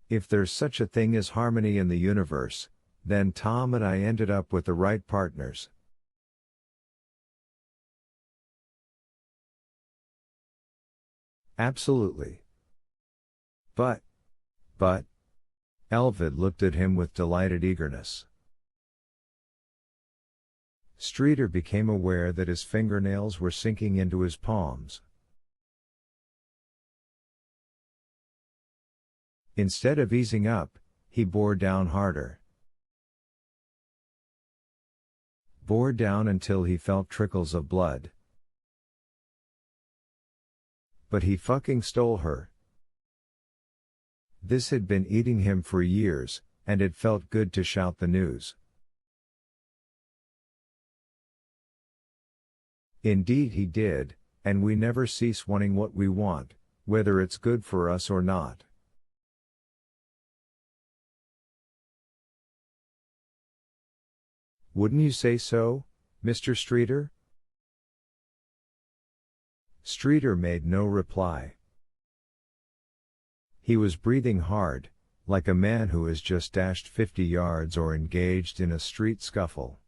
If there's such a thing as harmony in the universe, then Tom and I ended up with the right partners. Absolutely. But, Elvid looked at him with delighted eagerness. Streeter became aware that his fingernails were sinking into his palms. Instead of easing up, he bore down harder. Bore down until he felt trickles of blood. But he fucking stole her. This had been eating him for years, and it felt good to shout the news. Indeed he did, and we never cease wanting what we want, whether it's good for us or not. Wouldn't you say so, Mr. Streeter? Streeter made no reply. He was breathing hard, like a man who has just dashed 50 yards or engaged in a street scuffle.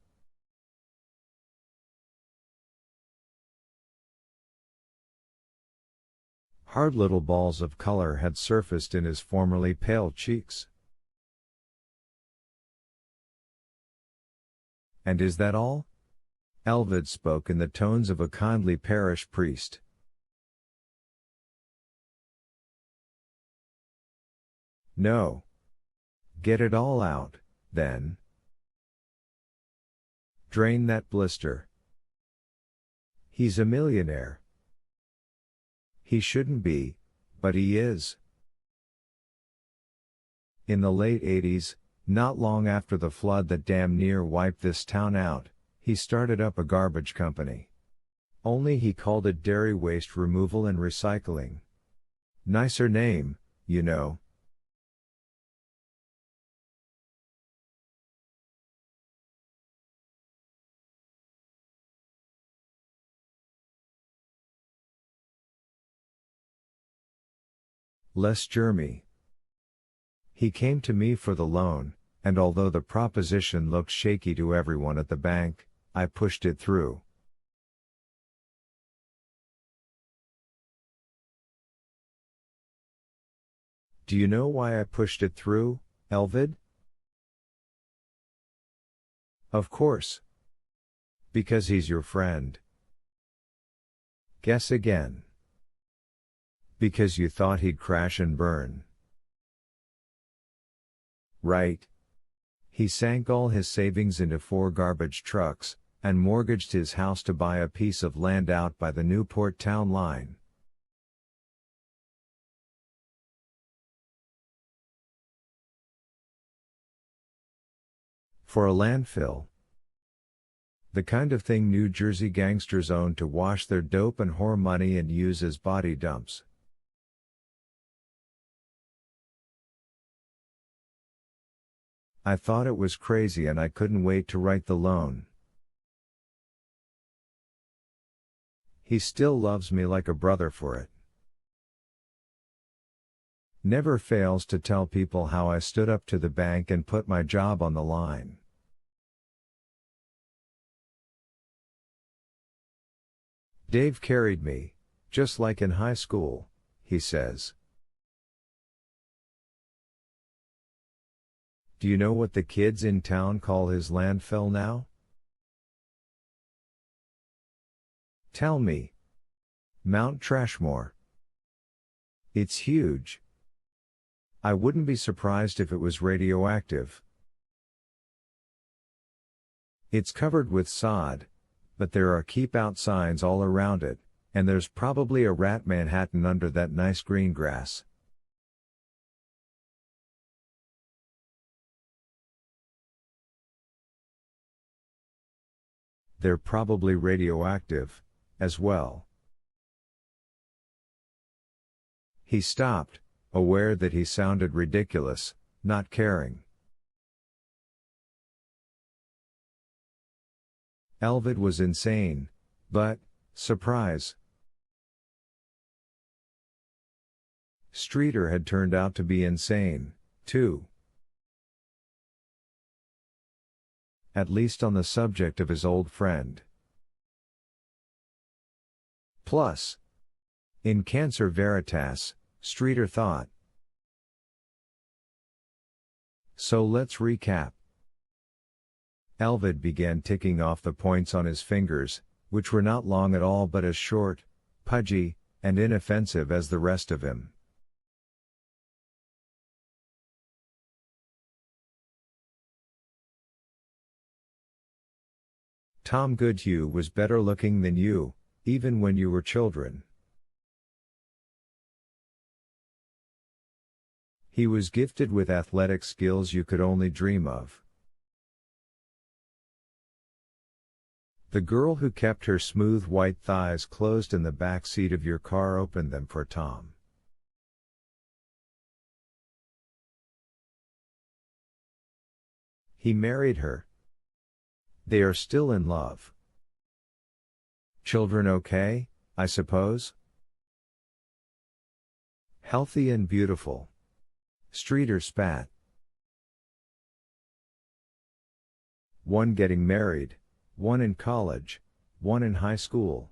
Hard little balls of color had surfaced in his formerly pale cheeks. And is that all? Elvid spoke in the tones of a kindly parish priest. No. Get it all out, then. Drain that blister. He's a millionaire. He shouldn't be, but he is. In the late 80s, not long after the flood that damn near wiped this town out, he started up a garbage company. Only he called it Dairy Waste Removal and Recycling. Nicer name, you know. Less germy. He came to me for the loan, and although the proposition looked shaky to everyone at the bank, I pushed it through. Do you know why I pushed it through, Elvid? Of course. Because he's your friend. Guess again. Because you thought he'd crash and burn. Right. He sank all his savings into 4 garbage trucks, and mortgaged his house to buy a piece of land out by the Newport town line. For a landfill. The kind of thing New Jersey gangsters own to wash their dope and whore money and use as body dumps. I thought it was crazy and I couldn't wait to write the loan. He still loves me like a brother for it. Never fails to tell people how I stood up to the bank and put my job on the line. Dave carried me, just like in high school, he says. Do you know what the kids in town call his landfill now? Tell me. Mount Trashmore. It's huge. I wouldn't be surprised if it was radioactive. It's covered with sod, but there are keep out signs all around it, and there's probably a rat Manhattan under that nice green grass. They're probably radioactive, as well. He stopped, aware that he sounded ridiculous, not caring. Elvid was insane, but, surprise. Streeter had turned out to be insane, 2. At least on the subject of his old friend. Plus. In Cancer Veritas, Streeter thought. So let's recap. Elvid began ticking off the points on his fingers, which were not long at all but as short, pudgy, and inoffensive as the rest of him. Tom Goodhue was better looking than you, even when you were children. He was gifted with athletic skills you could only dream of. The girl who kept her smooth white thighs closed in the back seat of your car opened them for Tom. He married her. They are still in love. Children okay, I suppose? Healthy and beautiful. Streeter spat. One getting married, one in college, one in high school.